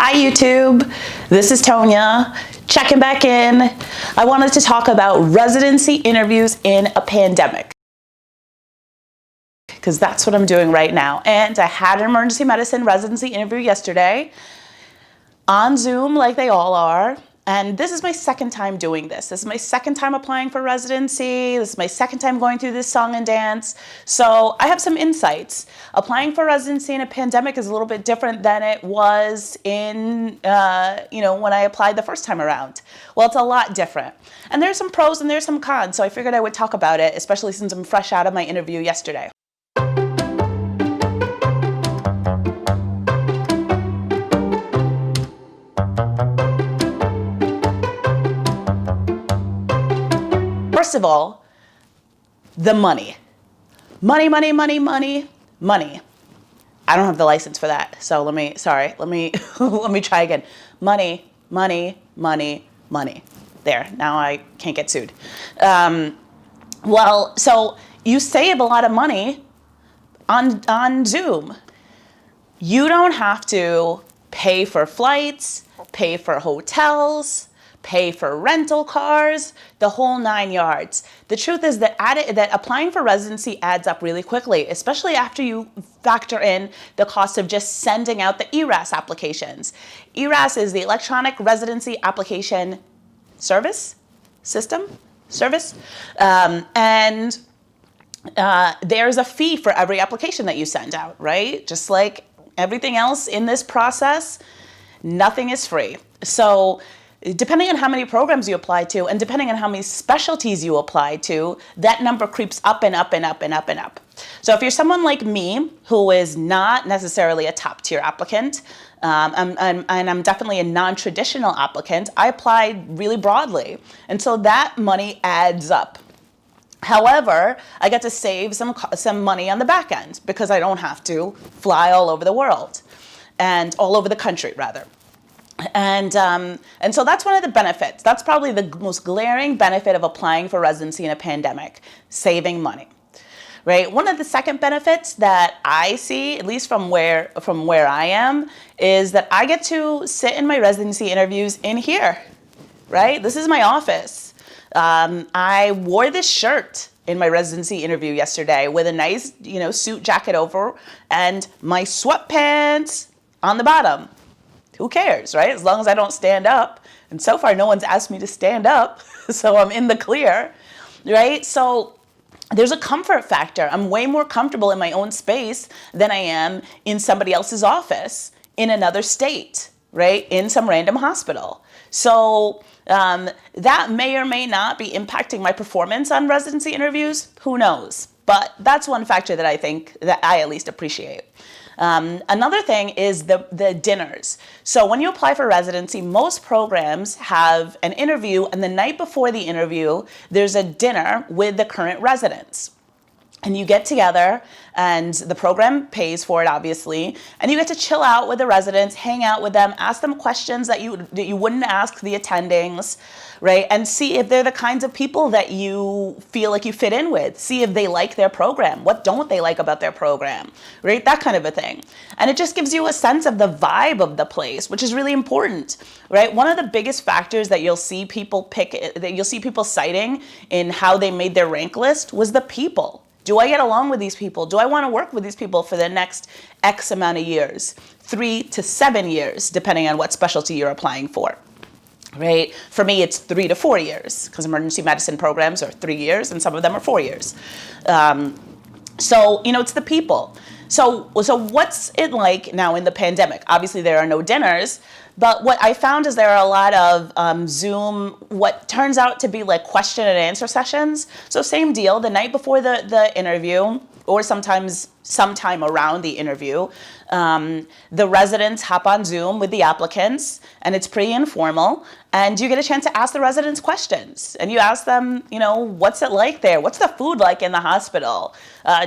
Hi YouTube, this is Tonya, checking back in. I wanted to talk about residency interviews in a pandemic, because that's what I'm doing right now. And I had an emergency medicine residency interview yesterday on Zoom, like they all are. And this is my second time doing this. This is my second time applying for residency. This is my second time going through this song and dance. So I have some insights. Applying for residency in a pandemic is a little bit different than it was in, when I applied the first time around. Well, it's a lot different. And there's some pros and there's some cons. So I figured I would talk about it, especially since I'm fresh out of my interview yesterday. First of all, the money. Money. I don't have the license for that, so let me try again. Money. There, now I can't get sued. So you save a lot of money on Zoom. You don't have to pay for flights, pay for hotels, pay for rental cars, the whole 9 yards. The truth is that applying for residency adds up really quickly, especially after you factor in the cost of just sending out the ERAS applications. ERAS is the Electronic Residency Application Service. And there's a fee for every application that you send out, right? Just like everything else in this process, nothing is free. So depending on how many programs you apply to and depending on how many specialties you apply to, that number creeps up and up and up and up and up. So if you're someone like me who is not necessarily a top tier applicant, and I'm definitely a non-traditional applicant, I applied really broadly. And so that money adds up. However, I get to save some money on the back end because I don't have to fly all over the world and all over the country rather. And so that's one of the benefits. That's probably the most glaring benefit of applying for residency in a pandemic, saving money, right? One of the second benefits that I see, at least from where I am, is that I get to sit in my residency interviews in here, right? This is my office. I wore this shirt in my residency interview yesterday with a nice, suit jacket over and my sweatpants on the bottom. Who cares, right? As long as I don't stand up. And so far, no one's asked me to stand up, so I'm in the clear, right? So there's a comfort factor. I'm way more comfortable in my own space than I am in somebody else's office in another state, right? In some random hospital. So that may or may not be impacting my performance on residency interviews. Who knows? But that's one factor that I think that I at least appreciate. Another thing is the dinners. So when you apply for residency, most programs have an interview, and the night before the interview, there's a dinner with the current residents. And you get together, and the program pays for it, obviously, and you get to chill out with the residents, hang out with them, ask them questions that you wouldn't ask the attendings, right? And see if they're the kinds of people that you feel like you fit in with. See if they like their program. What don't they like about their program, right? That kind of a thing. And it just gives you a sense of the vibe of the place, which is really important, right? One of the biggest factors that you'll see people citing in how they made their rank list was the people. Do I get along with these people? Do I want to work with these people for the next X amount of years? 3 to 7 years, depending on what specialty you're applying for, right? For me, it's 3 to 4 years because emergency medicine programs are 3 years and some of them are 4 years. So it's the people. So what's it like now in the pandemic? Obviously, there are no dinners, but what I found is there are a lot of Zoom, what turns out to be like question and answer sessions. So same deal, the night before the interview, or sometime around the interview, the residents hop on Zoom with the applicants, and it's pretty informal, and you get a chance to ask the residents questions. And you ask them, what's it like there? What's the food like in the hospital?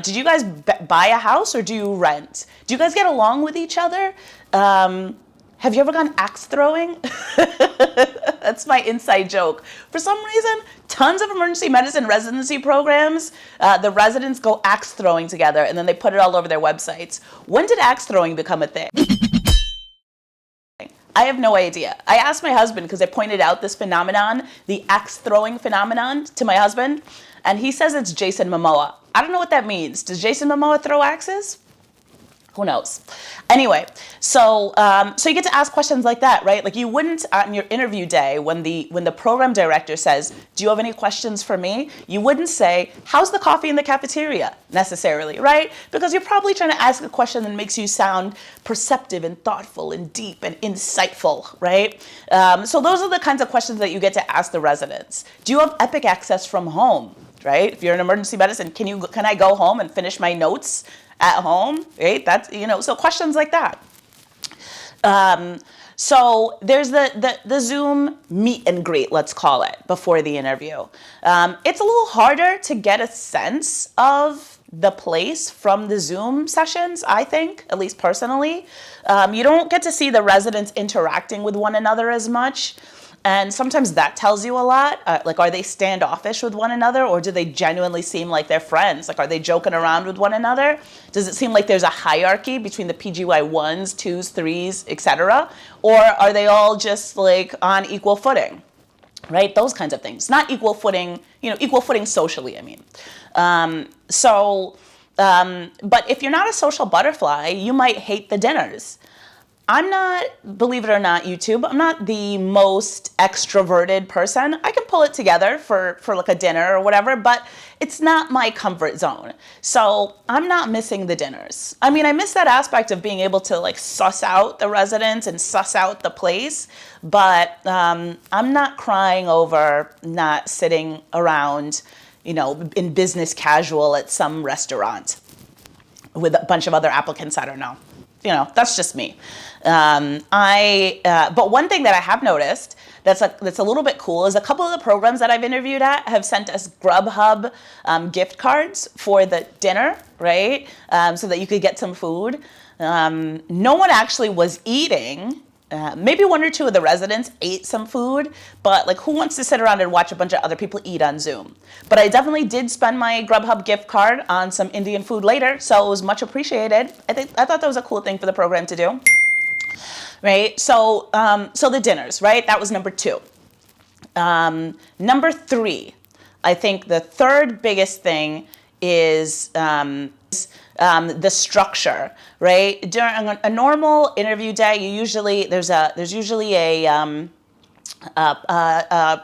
Did you guys buy a house or do you rent? Do you guys get along with each other? Have you ever gone axe throwing? That's my inside joke. For some reason, tons of emergency medicine residency programs, the residents go axe throwing together and then they put it all over their websites. When did axe throwing become a thing? I have no idea. I asked my husband because I pointed out this phenomenon, the axe throwing phenomenon, to my husband, and he says it's Jason Momoa. I don't know what that means. Does Jason Momoa throw axes? Who knows? Anyway, so so you get to ask questions like that, right? Like you wouldn't on your interview day when the program director says, "Do you have any questions for me?" You wouldn't say, "How's the coffee in the cafeteria?" necessarily, right? Because you're probably trying to ask a question that makes you sound perceptive and thoughtful and deep and insightful, right? So those are the kinds of questions that you get to ask the residents. Do you have Epic access from home? Right? If you're in emergency medicine, can I go home and finish my notes at home? Right? That's, so questions like that. So there's the Zoom meet and greet, let's call it, before the interview. It's a little harder to get a sense of the place from the Zoom sessions, I think, at least personally. You don't get to see the residents interacting with one another as much. And sometimes that tells you a lot. Like, are they standoffish with one another, or do they genuinely seem like they're friends? Like, are they joking around with one another? Does it seem like there's a hierarchy between the PGY 1s, 2s, 3s, etc.? Or are they all just like on equal footing, right? Those kinds of things. Not equal footing, equal footing socially, I mean. But if you're not a social butterfly, you might hate the dinners. I'm not, believe it or not, YouTube, I'm not the most extroverted person. I can pull it together for like a dinner or whatever, but it's not my comfort zone. So I'm not missing the dinners. I mean, I miss that aspect of being able to like suss out the residents and suss out the place, but I'm not crying over not sitting around, in business casual at some restaurant with a bunch of other applicants I don't know. That's just me. But one thing that I have noticed that's a little bit cool is a couple of the programs that I've interviewed at have sent us Grubhub gift cards for the dinner, right? So that you could get some food. No one actually was eating. Maybe one or two of the residents ate some food, but like who wants to sit around and watch a bunch of other people eat on Zoom? But I definitely did spend my Grubhub gift card on some Indian food later, so it was much appreciated. I thought that was a cool thing for the program to do, right? So the dinners, right? That was number 2. Number 3, I think the third biggest thing is the structure, right? During a normal interview day, there's usually a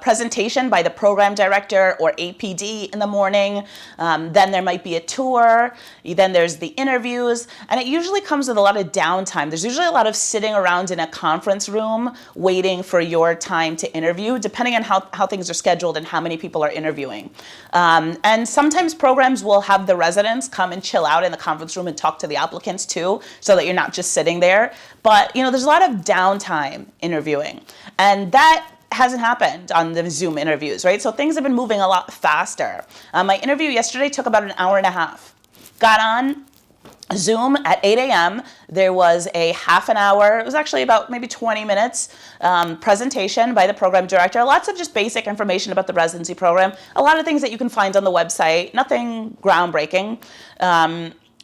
presentation by the program director or APD in the morning. Then there might be a tour. Then there's the interviews. And it usually comes with a lot of downtime. There's usually a lot of sitting around in a conference room waiting for your time to interview, depending on how things are scheduled and how many people are interviewing. And sometimes programs will have the residents come and chill out in the conference room and talk to the applicants too, so that you're not just sitting there. But there's a lot of downtime interviewing. And that hasn't happened on the Zoom interviews, right? So things have been moving a lot faster. My interview yesterday took about an hour and a half. Got on Zoom at 8 a.m. There was a half an hour, it was actually about maybe 20 minutes, presentation by the program director. Lots of just basic information about the residency program. A lot of things that you can find on the website, nothing groundbreaking.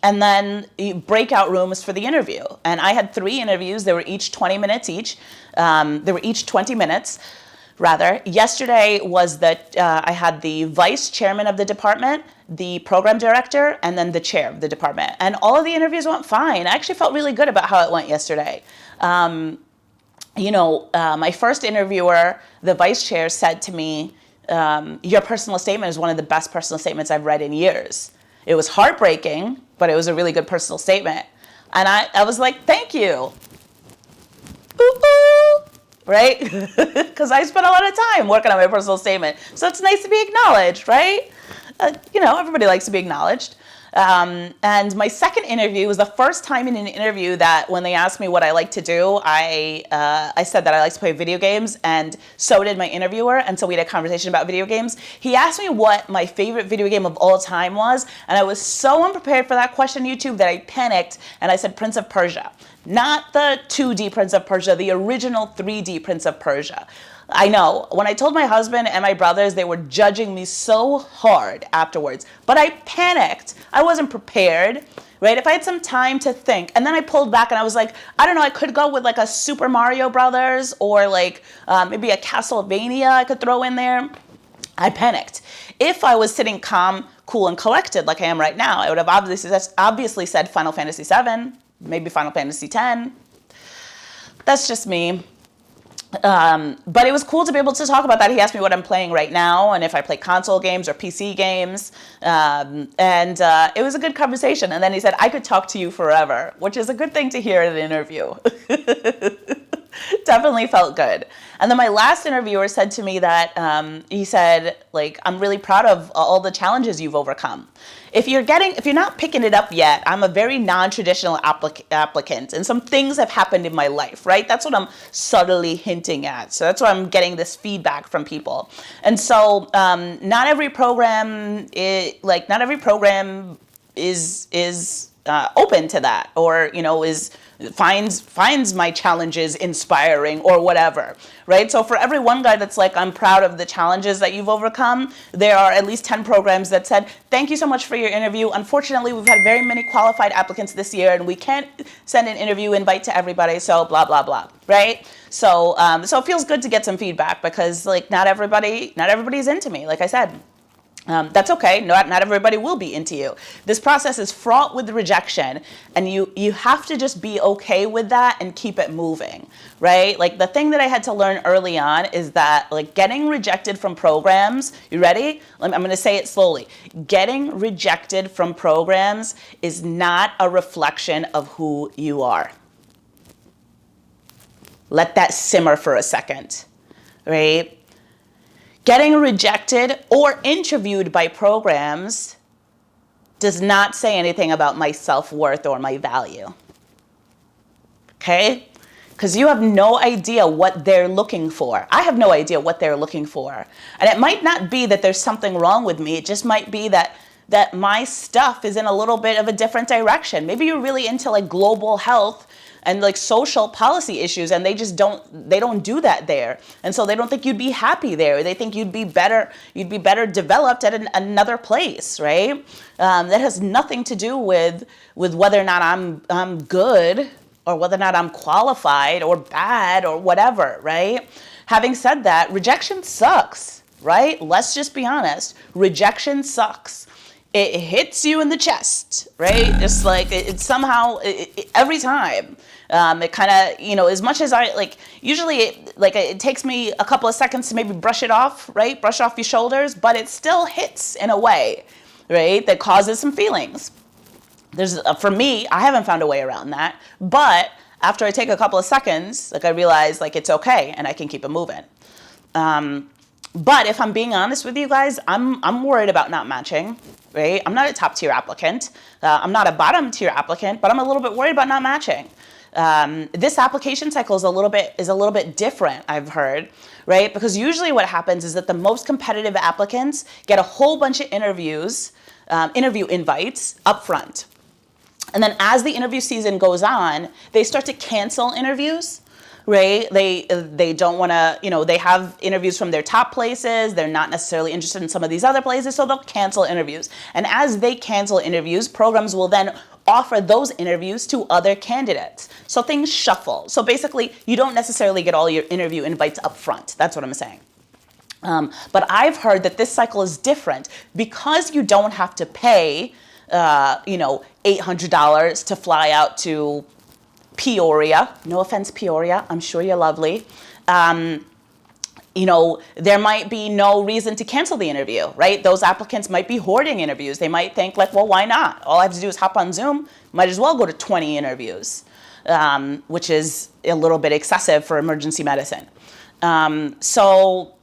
And then breakout rooms for the interview. And I had 3 interviews. They were each 20 minutes each. They were each 20 minutes, rather. Yesterday was I had the vice chairman of the department, the program director, and then the chair of the department. And all of the interviews went fine. I actually felt really good about how it went yesterday. My first interviewer, the vice chair, said to me, your personal statement is one of the best personal statements I've read in years. It was heartbreaking, but it was a really good personal statement. And I was like, thank you. Ooh, right? Because I spent a lot of time working on my personal statement. So it's nice to be acknowledged, right? Everybody likes to be acknowledged. And my second interview was the first time in an interview that when they asked me what I like to do, I said that I like to play video games, and so did my interviewer. And so we had a conversation about video games. He asked me what my favorite video game of all time was, and I was so unprepared for that question, YouTube, that I panicked and I said Prince of Persia. Not the 2D Prince of Persia, the original 3D Prince of Persia. I know, when I told my husband and my brothers, they were judging me so hard afterwards. But I panicked. I wasn't prepared. right? If I had some time to think, and then I pulled back and I was like, I don't know, I could go with like a Super Mario Brothers or like maybe a Castlevania I could throw in there. I panicked. If I was sitting calm, cool, and collected like I am right now, I would have obviously said Final Fantasy VII, maybe Final Fantasy X. That's just me. But it was cool to be able to talk about that. He asked me what I'm playing right now and if I play console games or PC games. And it was a good conversation. And then he said, I could talk to you forever, which is a good thing to hear in an interview. Definitely felt good. And then my last interviewer said to me that he said, like, I'm really proud of all the challenges you've overcome. If you're not picking it up yet, I'm a very non-traditional applicant, and some things have happened in my life, right? That's what I'm subtly hinting at. So that's why I'm getting this feedback from people. And so not every program is open to that, or finds my challenges inspiring or whatever, right? So for every one guy that's like, I'm proud of the challenges that you've overcome, there are at least 10 programs that said, thank you so much for your interview. Unfortunately, we've had very many qualified applicants this year and we can't send an interview invite to everybody, so blah, blah, right? So so it feels good to get some feedback because like not everybody's into me, like I said. That's okay. Not everybody will be into you. This process is fraught with rejection, and you have to just be okay with that and keep it moving, right? Like the thing that I had to learn early on is that like getting rejected from programs, you ready? I'm going to say it slowly. Getting rejected from programs is not a reflection of who you are. Let that simmer for a second, right? Getting rejected or interviewed by programs does not say anything about my self-worth or my value. Okay? Because you have no idea what they're looking for. I have no idea what they're looking for. And it might not be that there's something wrong with me. It just might be that my stuff is in a little bit of a different direction. Maybe you're really into like global health and like social policy issues, and they don't do that there. And so they don't think you'd be happy there. They think you'd be better developed at another place, right? That has nothing to do with whether or not I'm good or whether or not I'm qualified or bad or whatever, right? Having said that, rejection sucks, right? Let's just be honest. Rejection sucks. It hits you in the chest, right? Just like it somehow, every time. It kind of, as much as I, like, usually it takes me a couple of seconds to maybe brush it off, right? Brush off your shoulders, but it still hits in a way, right? That causes some feelings. For me, I haven't found a way around that, but after I take a couple of seconds, like I realize like it's okay and I can keep it moving. But if I'm being honest with you guys, I'm worried about not matching, right? I'm not a top tier applicant. I'm not a bottom tier applicant, but I'm a little bit worried about not matching. This application cycle is a little bit different, I've heard, right? Because usually what happens is that the most competitive applicants get a whole bunch of interview invites up front. And then as the interview season goes on, they start to cancel interviews, right? They don't want to, they have interviews from their top places. They're not necessarily interested in some of these other places, so they'll cancel interviews. And as they cancel interviews, programs will then offer those interviews to other candidates. So things shuffle. So basically, you don't necessarily get all your interview invites up front. That's what I'm saying. But I've heard that this cycle is different because you don't have to pay, $800 to fly out to Peoria. No offense, Peoria. I'm sure you're lovely. There might be no reason to cancel the interview, right? Those applicants might be hoarding interviews. They might think like, well, why not? All I have to do is hop on Zoom. Might as well go to 20 interviews, which is a little bit excessive for emergency medicine. So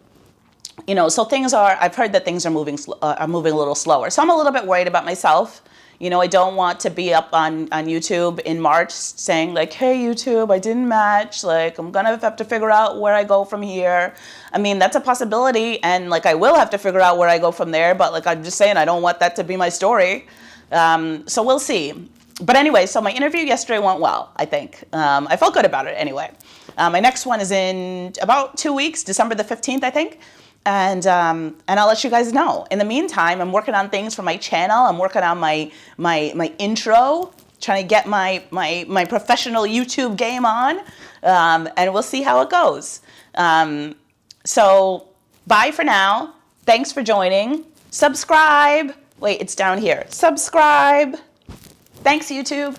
I've heard that things are moving a little slower. So I'm a little bit worried about myself. I don't want to be up on YouTube in March saying like, hey, YouTube, I didn't match. Like, I'm going to have to figure out where I go from here. I mean, that's a possibility. And like, I will have to figure out where I go from there. But like, I'm just saying, I don't want that to be my story. So we'll see. But anyway, so my interview yesterday went well, I think. I felt good about it anyway. My next one is in about 2 weeks, December the 15th, I think. And I'll let you guys know. In the meantime, I'm working on things for my channel. I'm working on my intro, trying to get my professional YouTube game on. And we'll see how it goes. So bye for now. Thanks for joining. Subscribe. Wait, it's down here. Subscribe. Thanks, YouTube.